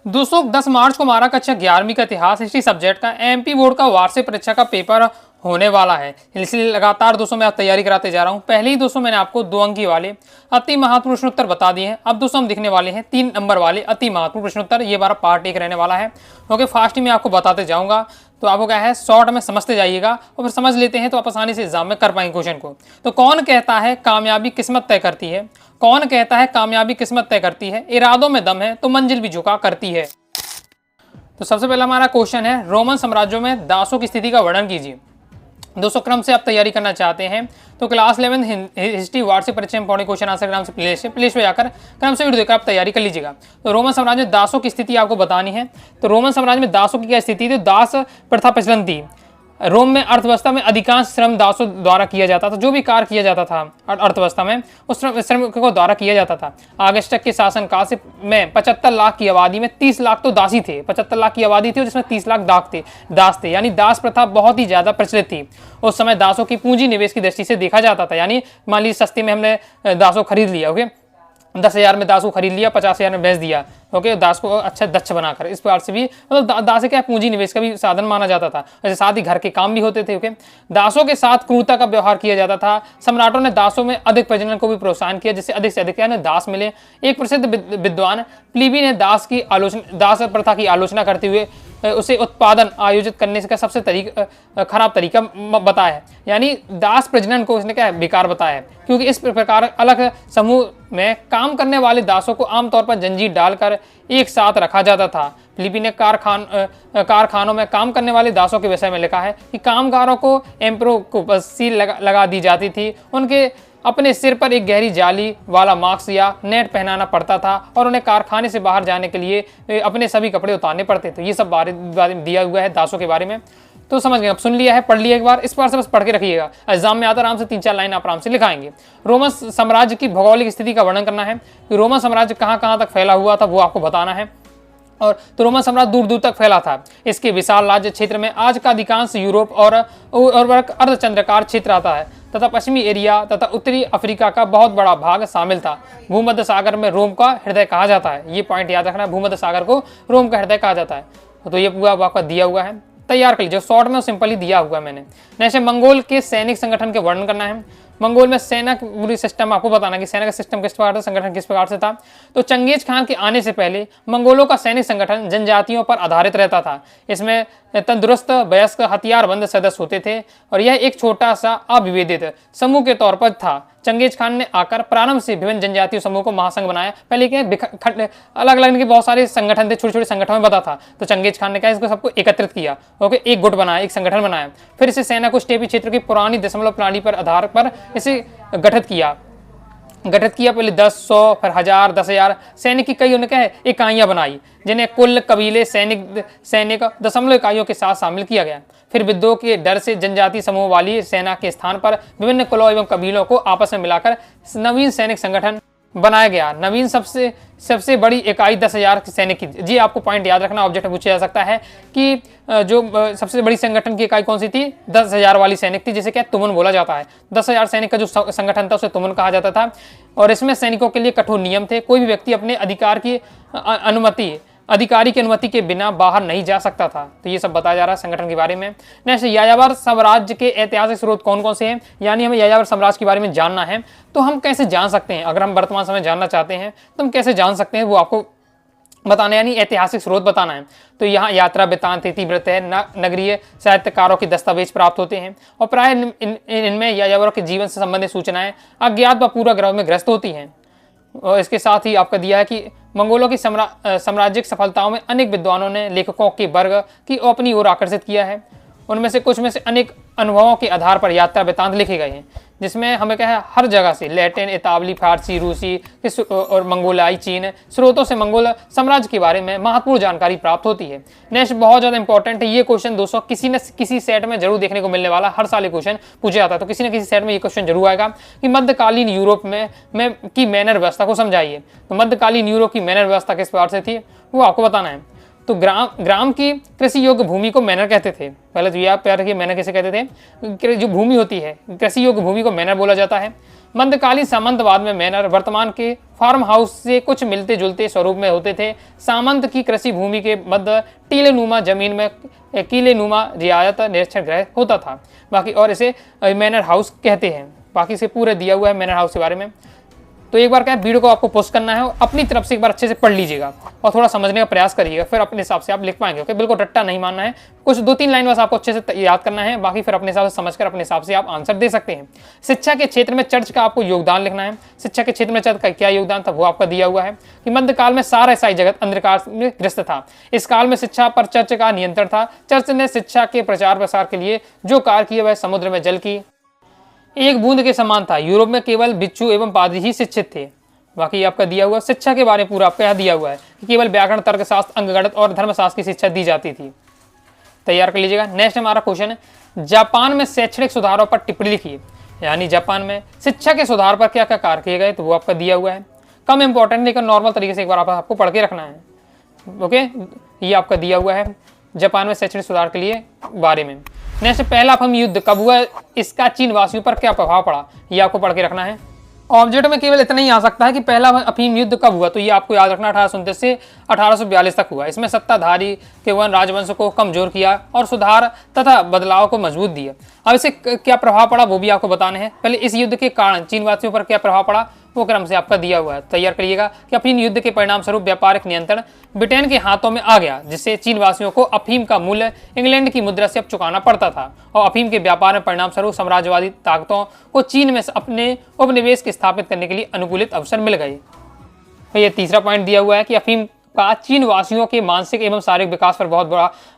दोस्तों 10 मार्च को हमारा कक्षा 11वीं का इतिहास हिस्ट्री सब्जेक्ट का एमपी बोर्ड का वार्षिक परीक्षा का पेपर होने वाला है। इसलिए लगातार दोस्तों मैं आप तैयारी कराते जा रहा हूं। पहले ही दोस्तों मैंने आपको 2 अंकी वाले अति महत्वपूर्ण प्रश्नोत्तर बता दिए हैं। अब दोस्तों हम दिखने वाले हैं 3 नंबर वाले अति महत्वपूर्ण प्रश्नोत्तर। ये हमारा पार्ट 1 रहने वाला है। ओके, फास्ट में आपको बताते जाऊंगा, तो आपको क्या है शॉर्ट में समझते जाइएगा और फिर समझ लेते हैं तो आप आसानी से एग्जाम में कर पाएंगे क्वेश्चन को। तो कौन कहता है कामयाबी किस्मत तय करती है? कौन कहता है कामयाबी किस्मत तय करती है? इरादों में दम है तो मंजिल भी झुका करती है। तो सबसे पहला हमारा क्वेश्चन है, रोमन साम्राज्यों में दासों की स्थिति का वर्णन कीजिए। दोस्तों क्रम से आप तैयारी करना चाहते हैं तो क्लास 11 हिस्ट्री वार्षिक परीक्षा में पौने क्वेश्चन आंसर ग्राम से प्लेलिस्ट पे जाकर क्रम से वीडियो देखकर आप तैयारी कर लीजिएगा। तो रोमन साम्राज्य में दासों की स्थिति आपको बतानी है। तो रोमन साम्राज्य में दासों की क्या स्थिति थी? दास प्रथा प्रचलन थी। रोम में अर्थव्यवस्था में अधिकांश श्रम दासों द्वारा किया जाता था। जो भी कार्य किया जाता था अर्थव्यवस्था में उस श्रम को द्वारा किया जाता था। आगस्टक के शासनकाल से में 75 लाख की आबादी में 30 लाख तो दासी थे। 75 लाख की आबादी थी जिसमें 30 लाख दास थे। यानी दास प्रथा बहुत ही ज्यादा प्रचलित थी। उस समय दासों की पूंजी निवेश की दृष्टि से देखा जाता था। यानी मान लीजिए सस्ते में हमने दासों खरीद लिया, ओके, 10,000 में दास को खरीद लिया, 50,000 में बेच दिया, ओके, दास को अच्छा दक्ष बनाकर। इस प्रकार से भी मतलब दास क्या पूंजी निवेश का भी साधन माना जाता था। वैसे साथ ही घर के काम भी होते थे। ओके, दासों के साथ क्रूरता का व्यवहार किया जाता था। सम्राटों ने दासों में अधिक प्रजनन को भी प्रोत्साहन किया, जिससे अधिक से अधिक दास मिले। एक प्रसिद्ध विद्वान प्लीबी ने दास प्रथा की आलोचना करते हुए उसे उत्पादन आयोजित करने का सबसे खराब तरीका बताया है। यानी दास प्रजनन को उसने क्या बेकार बताया है, क्योंकि इस प्रकार अलग समूह में काम करने वाले दासों को आमतौर पर जंजीर डालकर एक साथ रखा जाता था। फिलिपी ने कारखानों में काम करने वाले दासों के विषय में लिखा है कि कामगारों को एम्प्रो को सील लगा दी जाती थी। उनके अपने सिर पर एक गहरी जाली वाला मास्क या नेट पहनाना पड़ता था और उन्हें कारखाने से बाहर जाने के लिए अपने सभी कपड़े उतारने पड़ते थे। ये सब बारे में दिया हुआ है दासों के बारे में। तो समझ गए, अब सुन लिया है, पढ़ लिया एक बार, इस बार से बस पढ़ के रखिएगा। एग्जाम में आता आराम से 3-4 लाइन आप आराम से लिखाएंगे। रोमन साम्राज्य की भौगोलिक स्थिति का वर्णन करना है कि रोमन साम्राज्य कहाँ कहाँ तक फैला हुआ था वो आपको बताना है। और तो रोमन साम्राज्य दूर दूर तक फैला था। इसके विशाल राज्य क्षेत्र में आज का अधिकांश यूरोप और अर्धचंद्राकार क्षेत्र आता है तथा पश्चिमी एरिया तथा उत्तरी अफ्रीका का बहुत बड़ा भाग शामिल था। भूमध्य सागर में रोम का हृदय कहा जाता है। ये पॉइंट याद रखना है, भूमध्य सागर को रोम का हृदय कहा जाता है। तो ये पूरा आपका दिया हुआ है, तैयार कर लीजिए। शॉर्ट में सिंपल ही दिया हुआ है मैंने। जैसे मंगोल के सैनिक संगठन के वर्णन करना है। मंगोल में सेना पूरी सिस्टम आपको बताना कि सेना का सिस्टम किस प्रकार था, संगठन किस प्रकार से था। तो चंगेज खान के आने से पहले मंगोलों का सैनिक संगठन जनजातियों पर आधारित रहता था। इसमें तंदुरुस्त वयस्क हथियारबंद सदस्य होते थे और यह एक छोटा सा अविभेदित समूह के तौर पर था। चंगेज खान ने आकर प्रारंभ से विभिन्न जनजातीय समूह को महासंघ बनाया। पहले क्या अलग अलग के बहुत सारे संगठन थे, छोटे छोटे संगठन में बता था। तो चंगेज खान ने क्या इसको सबको एकत्रित किया, ओके, एक गुट बनाया, एक संगठन बनाया। फिर इसे सेना को स्टेपी क्षेत्र की पुरानी दशमलव प्रणाली पर आधार पर इसे गठित किया। पहले 10, 100, फिर 1000, 10,000 सैनिक की कई उन्होंने इकाइयां बनाई, जिन्हें कुल कबीले सैनिक दशमलव इकाइयों के साथ शामिल किया गया। फिर विद्रोह के डर से जनजाति समूह वाली सेना के स्थान पर विभिन्न कुलों एवं कबीलों को आपस में मिलाकर नवीन सैनिक संगठन बनाया गया। नवीन सबसे बड़ी इकाई 10,000 सैनिक की। जी आपको पॉइंट याद रखना, ऑब्जेक्ट पूछा जा सकता है कि जो सबसे बड़ी संगठन की इकाई कौन सी थी? 10,000 वाली सैनिक थी, जिसे क्या तुमन बोला जाता है। 10,000 सैनिक का जो संगठन था उसे तुमन कहा जाता था। और इसमें सैनिकों के लिए कठोर नियम थे। कोई भी व्यक्ति अपने अधिकारी की अनुमति के बिना बाहर नहीं जा सकता था। तो ये सब बताया जा रहा है संगठन के बारे में। नेक्स्ट, यायावर साम्राज्य के ऐतिहासिक स्रोत कौन कौन से हैं? यानी हमें यायावर साम्राज्य के बारे में जानना है तो हम कैसे जान सकते हैं? अगर हम वर्तमान समय जानना चाहते हैं तो हम कैसे जान सकते हैं वो आपको बताना, यानी ऐतिहासिक स्रोत बताना है। तो यहाँ यात्रा वृत्तांत, इतिवृत्त है, नगरीय साहित्यकारों के दस्तावेज प्राप्त होते हैं और प्राय इनमें यायावरों के जीवन से संबंधित सूचनाएं अज्ञात व पूर्वाग्रह में ग्रस्त होती हैं। और इसके साथ ही आपका दिया है कि मंगोलों की साम्राज्यिक सफलताओं में अनेक विद्वानों ने लेखकों के वर्ग की अपनी ओर आकर्षित किया है। उनमें से कुछ में से अनेक अनुभवों के आधार पर यात्रा वृत्तांत लिखे गए हैं, जिसमें हमें क्या है हर जगह से लैटिन, इतावली, फारसी, रूसी और मंगोलाई, चीन स्रोतों से मंगोल साम्राज्य के बारे में महत्वपूर्ण जानकारी प्राप्त होती है। नेक्स्ट बहुत ज़्यादा इंपॉर्टेंट है ये क्वेश्चन दोस्तों, किसी न किसी सेट में जरूर देखने को मिलने वाला, हर साल ये क्वेश्चन पूछा जाता है। तो किसी न किसी सेट में ये क्वेश्चन जरूर आएगा कि मध्यकालीन यूरोप में की मैनर व्यवस्था को समझाइए। तो मध्यकालीन यूरोप की मैनर व्यवस्था किस प्रकार से थी वो आपको बताना है। तो ग्राम की कृषि योग्य भूमि को मैनर कहते थे। पहले तो ये आप प्यार रखिए, मैनर कैसे कहते थे? जो भूमि होती है कृषि योग्य भूमि को मैनर बोला जाता है। मध्यकालीन सामंतवाद में मैनर वर्तमान के फार्म हाउस से कुछ मिलते जुलते स्वरूप में होते थे। सामंत की कृषि भूमि के मध्य टीलेनुमा जमीन में किलेनुमा रियायत निरीक्षण गृह होता था। बाकी और इसे मैनर हाउस कहते हैं। बाकी से पूरे दिया हुआ है मैनर हाउस के बारे में। तो एक बार क्या वीडियो को आपको पोस्ट करना है, अपनी तरफ से एक बार अच्छे से पढ़ लीजिएगा और थोड़ा समझने का प्रयास करिएगा, फिर अपने हिसाब से आप लिख पाएंगे। ओके, बिल्कुल रट्टा नहीं मानना है, कुछ 2-3 लाइन बस आपको अच्छे से याद करना है, बाकी फिर अपने हिसाब से समझकर अपने हिसाब से आप आंसर दे सकते हैं। शिक्षा के क्षेत्र में चर्च का आपको योगदान लिखना है। शिक्षा के क्षेत्र में चर्च का क्या योगदान था वो आपका दिया हुआ है कि मध्यकाल में सारा ईसाई जगत अंधकार में ग्रस्त था। इस काल में शिक्षा पर चर्च का नियंत्रण था। चर्च ने शिक्षा के प्रचार प्रसार के लिए जो कार्य किए वह समुद्र में जल की एक बूंद के समान था। यूरोप में केवल बिच्छू एवं पादरी ही शिक्षित थे। बाकी आपका दिया हुआ शिक्षा के बारे में पूरा आपका यहाँ दिया हुआ है कि केवल व्याकरण, तर्कशास्त्र, अंकगणित और धर्मशास्त्र की शिक्षा दी जाती थी। तैयार कर लीजिएगा। नेक्स्ट हमारा क्वेश्चन है, जापान में शैक्षणिक सुधारों पर टिप्पणी लिखिए। यानी जापान में शिक्षा के सुधार पर क्या क्या कार्य किए गए, तो वो आपका दिया हुआ है। कम इंपॉर्टेंट लेकिन नॉर्मल तरीके से एक बार आपको पढ़ के रखना है। ओके, ये आपका दिया हुआ है जापान में शैक्षणिक सुधार के लिए बारे में। नेक्स्ट, पहला अफीम युद्ध कब हुआ, इसका चीन वासियों पर क्या प्रभाव पड़ा, ये आपको पढ़ के रखना है। ऑब्जेक्ट में केवल इतना ही आ सकता है कि पहला अफीम युद्ध कब हुआ, तो ये आपको याद रखना 1829 से 1842 तक हुआ। इसमें सत्ताधारी के वन राजवंश को कमजोर किया और सुधार तथा बदलाव को मजबूत दिया। अब इसे क्या प्रभाव पड़ा वो भी आपको बताने हैं। पहले इस युद्ध के कारण चीनवासियों पर क्या प्रभाव पड़ा वो क्रम से आपका दिया हुआ है। तैयार करिएगा कि अफीम युद्ध के परिणाम स्वरूप व्यापारिक नियंत्रण ब्रिटेन के हाथों में आ गया, जिससे चीनवासियों को अफीम का मूल्य इंग्लैंड की मुद्रा से अब चुकाना पड़ता था और अफीम के व्यापार में परिणाम स्वरूप साम्राज्यवादी ताकतों को चीन में अपने उपनिवेश के स्थापित करने के लिए अनुकूलित अवसर मिल गए। तो ये तीसरा पॉइंट दिया हुआ है कि अफीम का चीन वासियों के मानसिक एवं शारीरिक विकास पर बहुत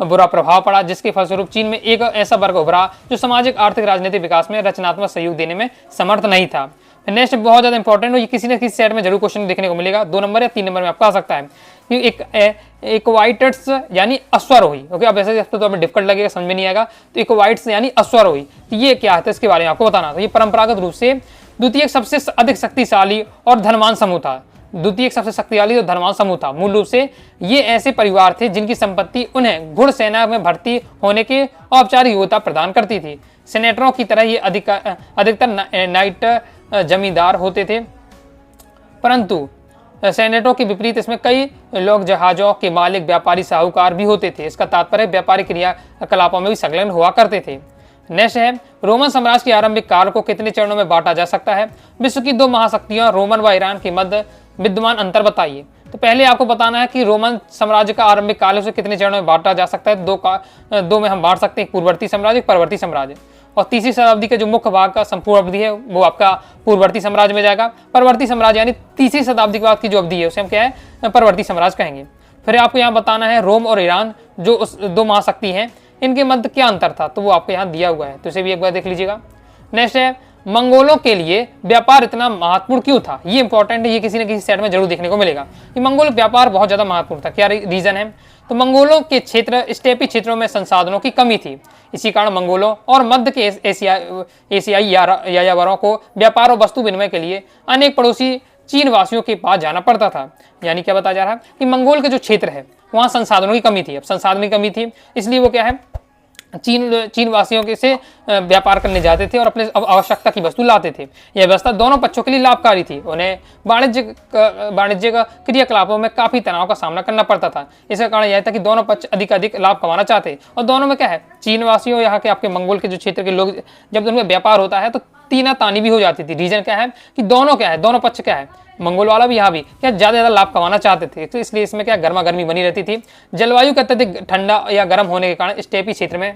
बुरा प्रभाव पड़ा, जिसके फलस्वरूप चीन में एक ऐसा वर्ग उभरा जो सामाजिक, आर्थिक, राजनीतिक विकास में रचनात्मक सहयोग देने में समर्थ नहीं था। नेक्स्ट बहुत ज्यादा इंपॉर्टेंट है, ये किसी न किसी सेट में जरूर क्वेश्चन देखने को मिलेगा। 2 नंबर या 3 नंबर में आपका आ सकता है कि इक्वाइटर्स यानी अश्वारोही। ओके, अब ऐसे तो हमें डिफिकल्ट लगेगा, समझ में नहीं आएगा। तो इक्वाइट्स यानी अश्वारोही, तो ये क्या है, तो इसके बारे में आपको बताना। तो ये परंपरागत रूप से द्वितीय सबसे अधिक शक्तिशाली और धनवान समूह था। द्वितीय सबसे शक्तिशाली और धनवान समूह था। मूल रूप से ये ऐसे परिवार थे जिनकी संपत्ति उन्हें घुड़सेना में भर्ती होने के औपचारिक योग्यता प्रदान करती थी। सेनेटरों की तरह ये अधिकतर नाइट जमींदार होते थे, परंतु सेनेटरों के विपरीत इसमें कई लोग जहाजों के मालिक, व्यापारी, साहूकार भी होते थे। इसका तात्पर्य व्यापारिक क्रियाकलापों में भी संलग्न हुआ करते थे। नेक्स्ट है, रोमन साम्राज्य के आरंभिक काल को कितने चरणों में बांटा जा सकता है। विश्व की 2 महाशक्तियों रोमन व ईरान के मध्य विद्यमान अंतर बताइए। तो पहले आपको बताना है कि रोमन साम्राज्य का आरंभिक काल उसे कितने चरणों में बांटा जा सकता है। 2 में हम बांट सकते हैं, पूर्ववर्ती साम्राज्य, परवर्ती साम्राज्य। और तीसरी शताब्दी के जो मुख्य भाग का संपूर्ण अवधि है वो आपका पूर्ववर्ती साम्राज्य में जाएगा। परवर्ती साम्राज्य यानी तीसरी शताब्दी के बाद की जो अवधि है उसे हम क्या है, परवर्ती साम्राज्य कहेंगे। फिर आपको यहाँ बताना है रोम और ईरान जो उस 2 महाशक्ति हैं, इनके मध्य क्या अंतर था, तो वो आपको यहाँ दिया हुआ है, तो इसे भी एक बार देख लीजिएगा। नेक्स्ट है, मंगोलों के लिए व्यापार इतना महत्वपूर्ण क्यों था। ये इंपॉर्टेंट है, ये किसी न किसी सेट में जरूर देखने को मिलेगा कि मंगोल व्यापार बहुत ज्यादा महत्वपूर्ण था। क्या रीजन है, तो मंगोलों के क्षेत्र स्टेपी क्षेत्रों में संसाधनों की कमी थी। इसी कारण मंगोलों और मध्य के एशियाई यायावरों को व्यापार और वस्तु विनिमय के लिए अनेक पड़ोसी चीन वासियों के पास जाना पड़ता था। यानी क्या बताया जा रहा है कि मंगोल के जो क्षेत्र है वहाँ संसाधनों की कमी थी। अब संसाधनों की कमी थी इसलिए वो क्या है, चीन वासियों के से व्यापार करने जाते थे और अपने आवश्यकता की वस्तु लाते थे। यह व्यवस्था दोनों पक्षों के लिए लाभकारी थी। उन्हें वाणिज्यिक क्रियाकलापों में काफी तनाव का सामना करना पड़ता था। इसका कारण यह था कि दोनों पक्ष अधिक लाभ कमाना चाहते और दोनों में क्या है, चीन वासियों यहाँ के आपके मंगोल के जो क्षेत्र के लोग जब उनमें व्यापार होता है तो तीना तानी भी हो जाती थी। रीजन क्या है कि दोनों पक्ष क्या है, मंगोल वाला भी यहाँ भी क्या ज्यादा लाभ कमाना चाहते थे, तो इसलिए इसमें क्या गर्मा गर्मी बनी रहती थी। जलवायु का अत्यधिक ठंडा या गर्म होने के कारण स्टेपी क्षेत्र में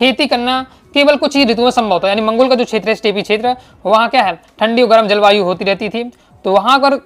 खेती करना केवल कुछ ही ऋतुओं में संभव था। यानी मंगोल का जो क्षेत्र है स्टेपी क्षेत्र, वहाँ क्या है ठंडी और गर्म जलवायु होती रहती थी, तो वहाँ पर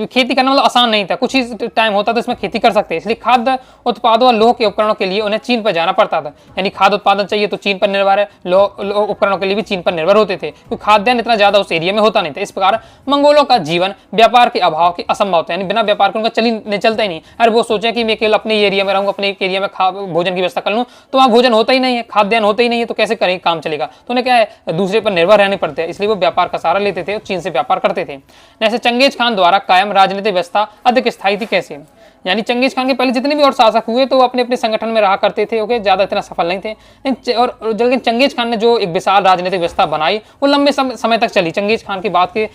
खेती करना मतलब आसान नहीं था। कुछ ही टाइम होता था इसमें खेती कर सकते हैं, इसलिए खाद्य उत्पादों और लोह के उपकरणों के लिए उन्हें चीन पर जाना पड़ता था। यानी खाद्य उत्पादन चाहिए तो चीन पर निर्भर है, लोह उपकरणों के लिए भी चीन पर निर्भर होते थे, क्योंकि खाद्यान्न इतना ज्यादा उस एरिया में होता नहीं था। इस प्रकार मंगोलों का जीवन व्यापार के अभाव के असंभव था। यानी बिना व्यापार के उनका चलता ही नहीं। अरे वो सोचे कि मैं केवल अपने एरिया में रहूँगा, अपने एरिया में भोजन की व्यवस्था कर लूँ, तो वहाँ भोजन होता ही नहीं है, खाद्यान्न होता ही नहीं है, तो कैसे करेंगे, काम चलेगा। तो उन्हें क्या है दूसरे पर निर्भर रहने पड़ते हैं, इसलिए वो व्यापार का सहारा लेते थे और चीन से व्यापार करते थे। जैसे चंगेज खान द्वारा कायम राजनीतिक व्यवस्था अधिक स्थायी थी कैसे? यानी चंगेज खान के पहले जितने भी और शासक हुए तो वो अपने अपने संगठन में रहा करते थे, ओके, ज़्यादा इतना सफल नहीं थे। और लेकिन चंगेज खान ने जो एक विशाल राजनीतिक व्यवस्था बनाई वो लंबे समय तक चली। चंगेज खान की बात के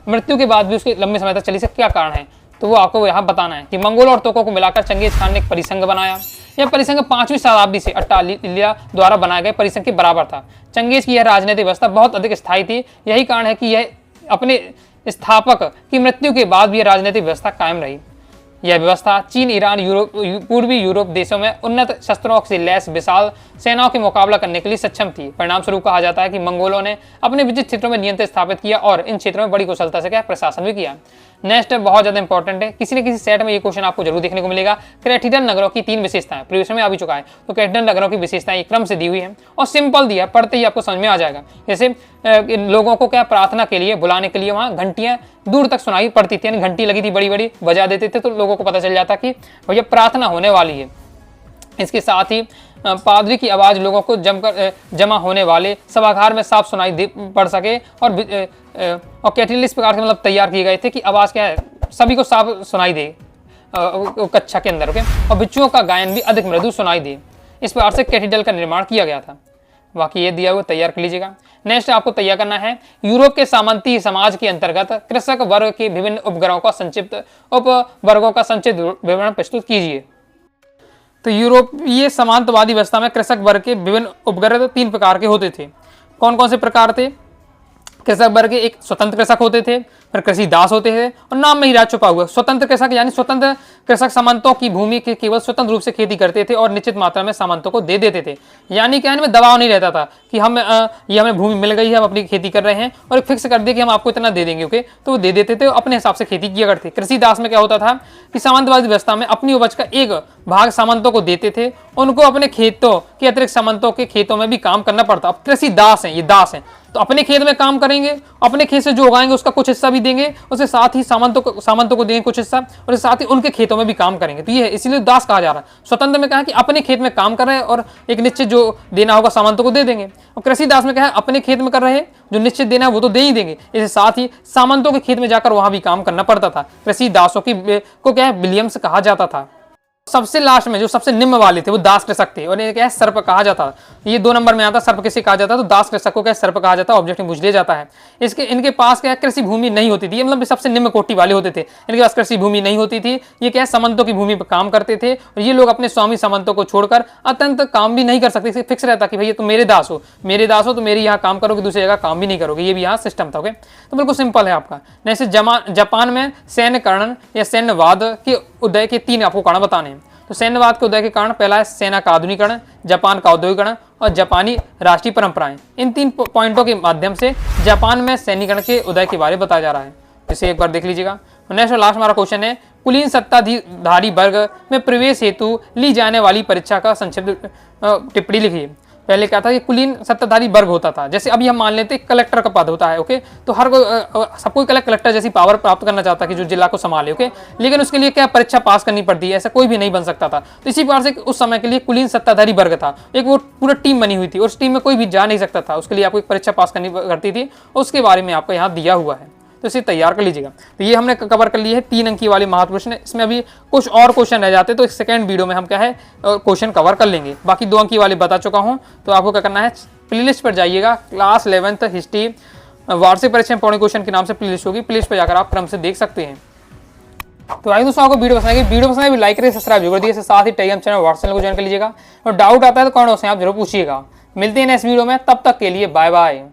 मृत्यु के बाद भी उसके लंबे समय तक चली। इसका क्या कारण है तो वो आपको यहाँ बताना है कि मंगोल और तुर्कों को मिलाकर चंगेज खान ने एक परिसंघ बनाया। यह परिसंघ 5वीं शताब्दी से अट्टालिया द्वारा बनाए गए परिसंघ के बराबर था। चंगेज की यह राजनीतिक व्यवस्था बहुत अधिक स्थायी थी। यही कारण है कि यह अपने स्थापक की मृत्यु के बाद भी यह राजनीतिक व्यवस्था कायम रही। यह व्यवस्था चीन, ईरान, पूर्वी यूरोप देशों में उन्नत शस्त्रों से लैस विशाल सेनाओं के मुकाबला करने के लिए सक्षम थी। परिणाम स्वरूप कहा जाता है कि मंगोलों ने अपने विजित क्षेत्रों में नियंत्रण स्थापित किया और इन क्षेत्रों में बड़ी कुशलता से प्रशासन भी किया। नेक्स्ट बहुत ज्यादा इंपॉर्टेंट है, किसी न किसी सेट में ये क्वेश्चन आपको जरूर देखने को मिलेगा। क्रेटिडन नगरों की 3 विशेषताएं प्रीवियस में आ भी चुका है, तो क्रेटिडन नगरों की विशेषताएं एक क्रम से दी हुई है और सिंपल दिया, पढ़ते ही आपको समझ में आ जाएगा। जैसे इन लोगों को प्रार्थना के लिए बुलाने के लिए वहां घंटियां दूर तक सुनाई पड़ती थी, यानी घंटी लगी थी, बड़ी बड़ी बजा देते थे तो लोगों को पता चल जाता कि भैया प्रार्थना होने वाली है। इसके साथ ही पादरी की आवाज़ लोगों को जमा होने वाले सभागार में साफ सुनाई पड़ सके और कैटिल इस प्रकार के मतलब तैयार किए गए थे कि आवाज़ क्या है सभी को साफ सुनाई दे कक्षा के अंदर, ओके, और बिच्छुओं का गायन भी अधिक मृदु सुनाई दे। इस प्रकार से कैथेड्रल का निर्माण किया गया था। बाकी ये दिया हुआ तैयार कर लीजिएगा। नेक्स्ट आपको तैयार करना है यूरोप के सामंती समाज के अंतर्गत कृषक वर्ग के विभिन्न उपवर्गों का संक्षिप्त विवरण प्रस्तुत कीजिए। तो यूरोपीय सामंतवादी व्यवस्था में कृषक वर्ग के विभिन्न उपवर्ग 3 प्रकार के होते थे। कौन कौन से प्रकार थे? कृषक वर्ग के एक स्वतंत्र कृषक होते थे, फिर कृषि दास होते थे और नाम में ही राज छुपा हुआ। स्वतंत्र कृषक यानी स्वतंत्र कृषक सामंतों की भूमि के केवल स्वतंत्र रूप से खेती करते थे और निश्चित मात्रा में सामंतों को दे देते थे। यानी क्या इनमें दबाव नहीं रहता था कि ये हमें भूमि मिल गई है, हम अपनी खेती कर रहे हैं और फिक्स कर दिए कि हम आपको इतना दे देंगे, ओके, तो वो दे देते थे, अपने हिसाब से खेती किया करते। कृषि दास में क्या होता था कि सामंतवादी व्यवस्था में अपनी उपज का एक भाग सामंतों को देते थे, उनको अपने खेतों के अतिरिक्त सामंतों के खेतों में भी काम करना पड़ता। अब कृषि दास हैं, ये दास हैं तो अपने खेत में काम करेंगे, अपने खेत से जो उगाएंगे उसका कुछ हिस्सा भी देंगे, उसके साथ ही सामंतों को देंगे कुछ हिस्सा और साथ ही उनके खेतों में भी काम करेंगे। तो ये है, इसीलिए दास कहा जा रहा है। स्वतंत्र में कहा है कि अपने खेत में काम कर रहे हैं और एक निश्चित जो देना होगा सामंतों को दे देंगे। और कृषि दास में क्या है, अपने खेत में कर रहे हैं, जो निश्चित देना है वो तो दे ही देंगे, इसके साथ ही सामंतों के खेत में जाकर वहां भी काम करना पड़ता था। कृषि दासों को क्या है, विलियम्स कहा जाता था। सबसे लास्ट में जो सबसे निम्न वाले थे वो दास कृषक थे और ये क्या है, सर्प कहा जाता है। ये 2 नंबर में आता है, सर्प किसे कहा जाता है, तो दास कृषक को क्या सर्प कहा जाता है, ऑब्जेक्ट में पूछ लिया जाता है। इनके पास क्या कृषि भूमि नहीं होती थी, मतलब सबसे निम्न कोटि वाले होते थे, इनके पास कृषि भूमि नहीं होती थी। ये क्या है, सामंतों की भूमि पर काम करते थे और ये लोग अपने स्वामी सामंतों को छोड़कर अत्यंत काम भी नहीं कर सकते। फिक्स रहता कि भैया तुम मेरे दास हो तो मेरे यहाँ काम करोगे, दूसरी जगह काम भी नहीं करोगे, ये भी यहाँ सिस्टम था, ओके। तो बिल्कुल सिंपल है आपका। जैसे जापान में सैन्यकरण या सैन्यवाद के उदय के 3 आपको कारण बताने हैं। तो सैन्यवाद के उदय के कारण पहला है सेना का आधुनिकीकरण, जापान का औद्योगिकरण और जापानी राष्ट्रीय परंपराएं। इन 3 पॉइंटों के माध्यम से जापान में सैनिकरण के उदय के बारे में बताया जा रहा है। इसे एक बार देख लीजिएगा। नेक्स्ट और लास्ट हमारा क्वेश्चन है कुलीन सत्ताधारी वर्ग में प्रवेश हेतु ली जाने वाली परीक्षा का संक्षिप्त टिप्पणी लिखिए। पहले क्या था कि कुलीन सत्ताधारी वर्ग होता था, जैसे अभी हम मान लेते कलेक्टर का पद होता है, ओके, तो हर सब कोई कलेक्टर जैसी पावर प्राप्त करना चाहता है कि जो जिला को संभाले, ओके, लेकिन उसके लिए क्या परीक्षा पास करनी पड़ती है, ऐसा कोई भी नहीं बन सकता था। तो इसी प्रकार से उस समय के लिए कुलीन सत्ताधारी वर्ग था, एक वो पूरा टीम बनी हुई थी और उस टीम में कोई भी जा नहीं सकता था, उसके लिए आपको एक परीक्षा पास करनी पड़ती थी, उसके बारे में आपको यहाँ दिया हुआ है, तो इसे तैयार कर लीजिएगा। तो ये हमने कवर कर लिए है 3 अंक वाले महत्व प्रश्न। इसमें अभी कुछ और क्वेश्चन रह जाते तो सेकंड वीडियो में हम क्या है क्वेश्चन कवर कर लेंगे। बाकी 2 अंक वाले बता चुका हूँ। तो आपको क्या करना है, प्लेलिस्ट पर जाइएगा, क्लास 11th हिस्ट्री वार्षिक परीक्षा पौने क्वेश्चन के नाम से प्लेलिस्ट होगी, प्लेलिस्ट पर जाकर आप क्रम से देख सकते हैं। तो आइए दोस्तों, आपको वीडियो पसंद आएगी, वीडियो पसंद आए लाइक करिए, सब्सक्राइब जरूर दिए, साथ ही टेलीग्राम चैनल व्हाट्सएप को ज्वाइन कर लीजिएगा और डाउट आता है तो कमेंट बॉक्स में आप जरूर पूछिएगा। मिलते हैं नेक्स्ट वीडियो में, तब तक के लिए बाय बाय।